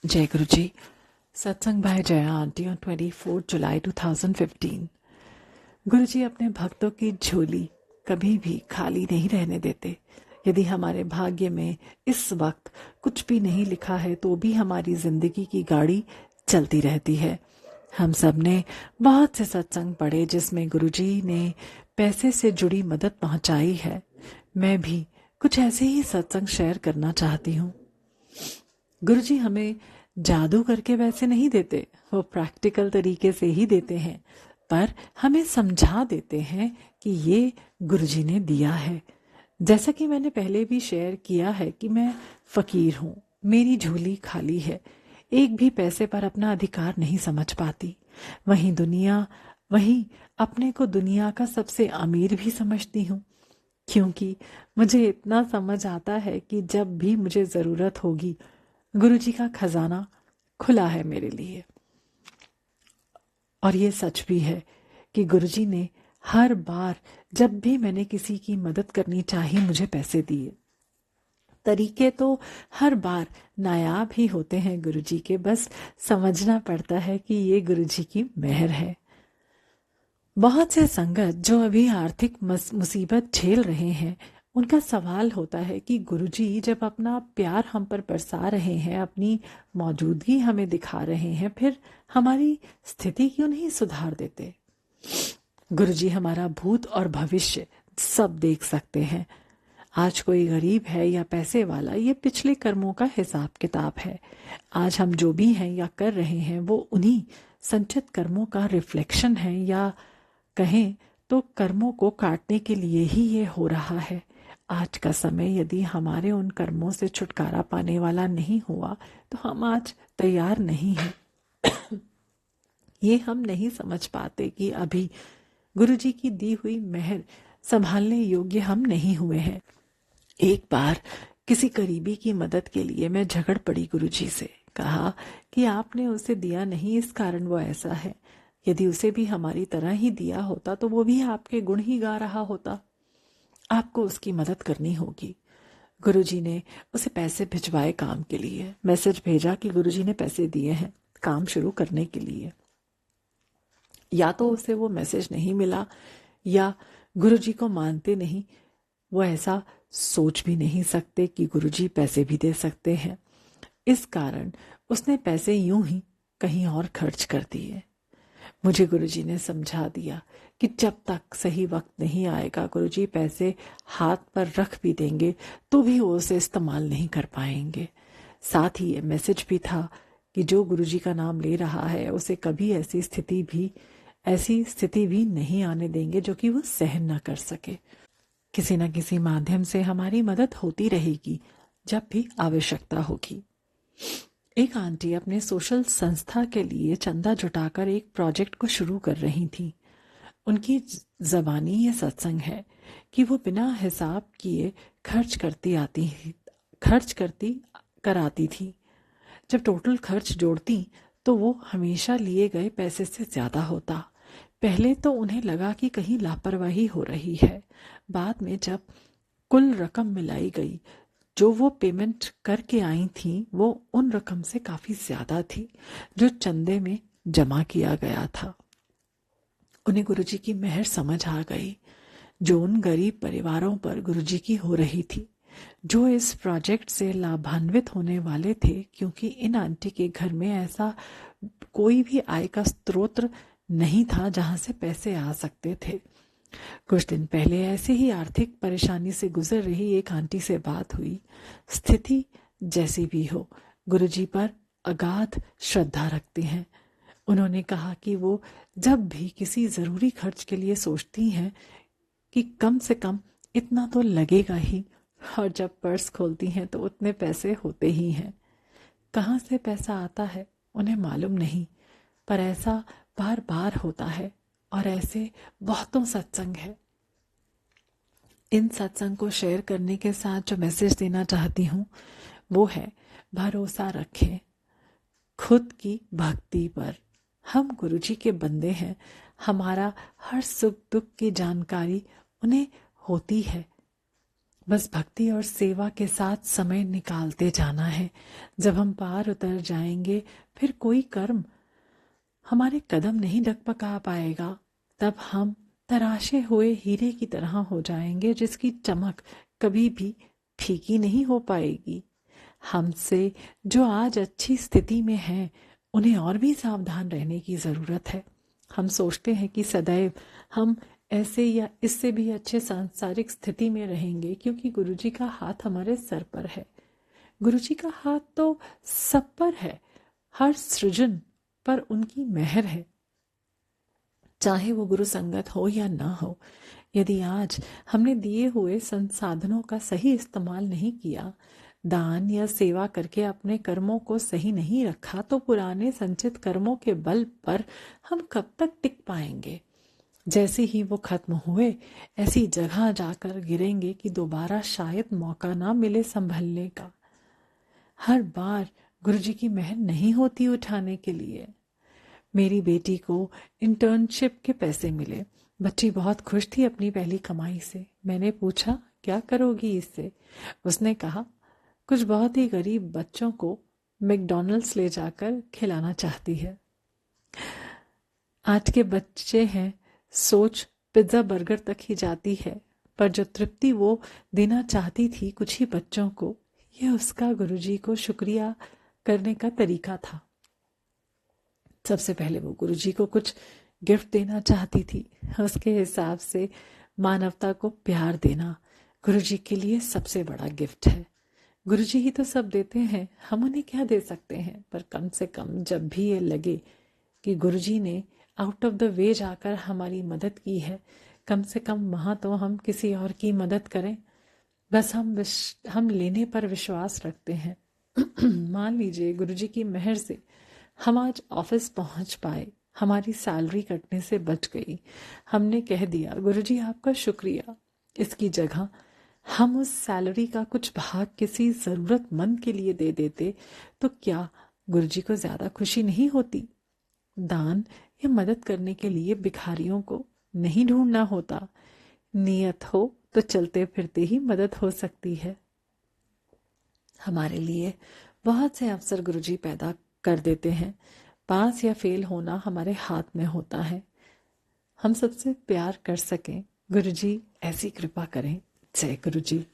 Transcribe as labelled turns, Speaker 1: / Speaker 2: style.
Speaker 1: जय गुरु जी। सत्संग bye Jaya aunty on 24 जुलाई 2015। गुरु जी अपने भक्तों की झोली कभी भी खाली नहीं रहने देते। यदि हमारे भाग्य में इस वक्त कुछ भी नहीं लिखा है तो भी हमारी जिंदगी की गाड़ी चलती रहती है। हम सब ने बहुत से सत्संग पढ़े जिसमें गुरु जी ने पैसे से जुड़ी मदद पहुंचाई है। मैं भी कुछ ऐसे ही सत्संग शेयर करना चाहती हूँ। गुरुजी हमें जादू करके वैसे नहीं देते, वो प्रैक्टिकल तरीके से ही देते हैं, पर हमें समझा देते हैं कि ये गुरुजी ने दिया है। जैसा कि मैंने पहले भी शेयर किया है कि मैं फकीर हूँ, मेरी झोली खाली है, एक भी पैसे पर अपना अधिकार नहीं समझ पाती। वहीं अपने को दुनिया का सबसे अमीर भी समझती हूँ, क्योंकि मुझे इतना समझ आता है कि जब भी मुझे जरूरत होगी गुरुजी का खजाना खुला है मेरे लिए। और ये सच भी है कि गुरुजी ने हर बार जब भी मैंने किसी की मदद करनी चाही मुझे पैसे दिए। तरीके तो हर बार नायाब ही होते हैं गुरुजी के, बस समझना पड़ता है कि ये गुरुजी की मेहर है। बहुत से संगत जो अभी आर्थिक मुसीबत झेल रहे हैं, उनका सवाल होता है कि गुरुजी जब अपना प्यार हम पर बरसा रहे हैं, अपनी मौजूदगी हमें दिखा रहे हैं, फिर हमारी स्थिति क्यों नहीं सुधार देते। गुरुजी हमारा भूत और भविष्य सब देख सकते हैं। आज कोई गरीब है या पैसे वाला, ये पिछले कर्मों का हिसाब किताब है। आज हम जो भी हैं या कर रहे हैं वो उन्हीं संचित कर्मों का रिफ्लेक्शन है, या कहें तो कर्मों को काटने के लिए ही ये हो रहा है। आज का समय यदि हमारे उन कर्मों से छुटकारा पाने वाला नहीं हुआ तो हम आज तैयार नहीं हैं। ये हम नहीं समझ पाते कि अभी गुरुजी की दी हुई मेहर संभालने योग्य हम नहीं हुए हैं। एक बार किसी करीबी की मदद के लिए मैं झगड़ पड़ी गुरुजी से। कहा कि आपने उसे दिया नहीं, इस कारण वो ऐसा है। यदि उसे भी हमारी तरह ही दिया होता तो वो भी आपके गुण ही गा रहा होता। आपको उसकी मदद करनी होगी। गुरुजी ने उसे पैसे भिजवाए काम के लिए। मैसेज भेजा कि गुरुजी ने पैसे दिए हैं काम शुरू करने के लिए। या तो उसे वो मैसेज नहीं मिला या गुरुजी को मानते नहीं। वो ऐसा सोच भी नहीं सकते कि गुरुजी पैसे भी दे सकते हैं। इस कारण उसने पैसे यूं ही कहीं और खर्च कर दिए। मुझे गुरुजी ने समझा दिया कि जब तक सही वक्त नहीं आएगा गुरुजी पैसे हाथ पर रख भी देंगे तो भी वो उसे इस्तेमाल नहीं कर पाएंगे। साथ ही ये मैसेज भी था कि जो गुरुजी का नाम ले रहा है उसे कभी ऐसी स्थिति भी नहीं आने देंगे जो कि वो सहन न कर सके। किसी न किसी माध्यम से हमारी मदद होती रहेगी जब भी आवश्यकता होगी। एक आंटी अपने सोशल संस्था के लिए चंदा जुटाकर एक प्रोजेक्ट को शुरू कर रही थी। उनकी जबानी ये सत्संग है कि वो बिना हिसाब किए खर्च करती कराती थी। जब टोटल खर्च जोड़ती तो वो हमेशा लिए गए पैसे से ज्यादा होता। पहले तो उन्हें लगा कि कहीं लापरवाही हो रही है। बाद में जब कुल रकम मिलाई गई, जो वो पेमेंट करके आई थी वो उन रकम से काफी ज्यादा थी जो चंदे में जमा किया गया था। उन्हें गुरुजी की मेहर समझ आ गई जो उन गरीब परिवारों पर गुरुजी की हो रही थी, जो इस प्रोजेक्ट से लाभान्वित होने वाले थे, क्योंकि इन आंटी के घर में ऐसा कोई भी आय का स्रोत नहीं था जहां से पैसे आ सकते थे। कुछ दिन पहले ऐसे ही आर्थिक परेशानी से गुजर रही एक आंटी से बात हुई। स्थिति जैसी भी हो गुरुजी पर अगाध श्रद्धा रखती हैं। उन्होंने कहा कि वो जब भी किसी जरूरी खर्च के लिए सोचती हैं कि कम से कम इतना तो लगेगा ही, और जब पर्स खोलती हैं तो उतने पैसे होते ही हैं। कहाँ से पैसा आता है उन्हें मालूम नहीं, पर ऐसा बार बार होता है और ऐसे बहुतों सत्संग है। इन सत्संग को शेयर करने के साथ जो मैसेज देना चाहती हूँ वो है, भरोसा रखें खुद की भक्ति पर। हम गुरुजी के बंदे हैं, हमारा हर सुख दुख की जानकारी उन्हें होती है। बस भक्ति और सेवा के साथ समय निकालते जाना है। जब हम पार उतर जाएंगे फिर कोई कर्म हमारे कदम नहीं डगमगा पाएगा। तब हम तराशे हुए हीरे की तरह हो जाएंगे जिसकी चमक कभी भी फीकी नहीं हो पाएगी। हमसे जो आज अच्छी स्थिति में हैं उन्हें और भी सावधान रहने की ज़रूरत है। हम सोचते हैं कि सदैव हम ऐसे या इससे भी अच्छे सांसारिक स्थिति में रहेंगे क्योंकि गुरुजी का हाथ हमारे सर पर है। गुरुजी का हाथ तो सब पर है, हर सृजन पर उनकी मेहर है, चाहे वो गुरु संगत हो या ना हो। यदि आज हमने दिए हुए संसाधनों का सही इस्तेमाल नहीं किया, दान या सेवा करके अपने कर्मों को सही नहीं रखा, तो पुराने संचित कर्मों के बल पर हम कब तक टिक पाएंगे। जैसे ही वो खत्म हुए ऐसी जगह जाकर गिरेंगे कि दोबारा शायद मौका ना मिले संभलने का। हर बार गुरुजी की मेहर नहीं होती उठाने के लिए। मेरी बेटी को इंटर्नशिप के पैसे मिले। बच्ची बहुत खुश थी अपनी पहली कमाई से। मैंने पूछा, क्या करोगी इससे? उसने कहा, कुछ बहुत ही गरीब बच्चों को मैकडॉनल्ड्स ले जाकर खिलाना चाहती है। आज के बच्चे हैं, सोच पिज्जा बर्गर तक ही जाती है, पर जो तृप्ति वो देना चाहती थी कुछ ही बच्चों को, यह उसका गुरुजी को शुक्रिया करने का तरीका था। सबसे पहले वो गुरुजी को कुछ गिफ्ट देना चाहती थी। उसके हिसाब से मानवता को प्यार देना गुरुजी के लिए सबसे बड़ा गिफ्ट है। गुरुजी ही तो सब देते हैं, हम उन्हें क्या दे सकते हैं। पर कम से कम जब भी ये लगे कि गुरुजी ने आउट ऑफ द वे जाकर हमारी मदद की है, कम से कम वहाँ तो हम किसी और की मदद करें। बस हम लेने पर विश्वास रखते हैं। मान लीजिए गुरुजी की मेहर से हम आज ऑफिस पहुंच पाए, हमारी सैलरी कटने से बच गई। हमने कह दिया, गुरुजी आपका शुक्रिया। इसकी जगह हम उस सैलरी का कुछ भाग किसी ज़रूरतमंद के लिए दे देते तो क्या गुरुजी को ज़्यादा खुशी नहीं होती? दान या मदद करने के लिए भिखारियों को नहीं ढूंढना होता। नियत हो तो चलते फिरते ही मदद हो सकती है। हमारे लिए बहुत से अवसर गुरुजी पैदा कर देते हैं। पास या फेल होना हमारे हाथ में होता है। हम सबसे प्यार कर सकें, गुरुजी ऐसी कृपा करें। जय गुरुजी।